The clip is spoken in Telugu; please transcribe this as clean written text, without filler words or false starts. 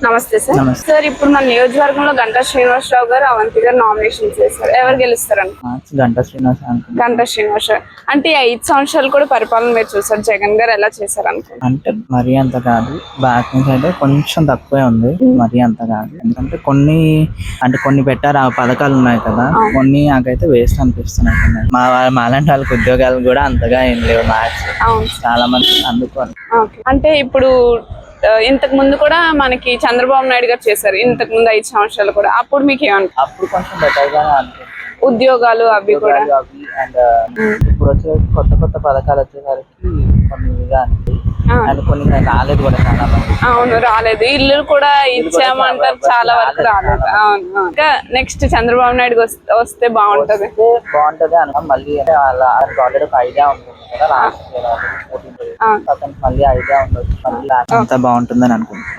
నమస్తే సార్. నమస్తే. సార్ ఇప్పుడు మన నియోజకవర్గంలో గంటా శ్రీనివాసరావు గారు, అవంతి గారు నామినేషన్ చేశారు. ఎవరు గెలుస్తారని? గంటా శ్రీనివాస్ అనుకుంటా. గంటా శ్రీనివాసరావు అంటే 5 సంవత్సరాలు కూడా పరిపాలన మీరు చూసారు. జగన్ గారు ఎలా చేశారు అనుకుంటున్నారు? అంటే మరీ అంత కాదు, బ్యాక్ నుంచి అయితే కొంచెం తక్కువే ఉంది, మరీ అంత కాదు. ఎందుకంటే కొన్ని పెట్టారు, ఆ పథకాలు ఉన్నాయి కదా, కొన్ని నాకైతే వేస్ట్ అనిపిస్తున్నాయి. మాలాంటి వాళ్ళకి ఉద్యోగాలు కూడా అంతగా ఏం లేవు, మ్యాథ్స్ చాలా మంది అందుకోవాలి. అంటే ఇప్పుడు ఇంతకు ముందు కూడా మనకి చంద్రబాబు నాయుడు గారు చేశారు, ఇంతకు ముందు 5 సంవత్సరాలు కూడా. అప్పుడు మీకు ఏమనుకుంటున్నారు? అప్పుడు కొంచెం బెటర్ గానే అనిపిస్తుంది, ఉద్యోగాలు అవి కూడా. అండ్ ఇప్పుడు వచ్చే కొత్త పథకాలు వచ్చేసరికి కొన్ని ఇదిగా అనిపి అండ్ కొన్ని రాలేదు కూడా చాలా మంది. అవును, రాలేదు. ఇల్లు కూడా ఇచ్చామంటారు, చాలా వరకు రాలేదు. అవును. ఇంకా నెక్స్ట్ చంద్రబాబు నాయుడు వస్తే బాగుంటది అన్న. మళ్ళీ ఆల్రెడీ ఒక ఐడియా ఉంటుంది కదా, లాస్ట్ మళ్ళీ ఐడియా ఉండొచ్చు, మళ్ళీ అంతా బాగుంటుందని అనుకుంటున్నాను.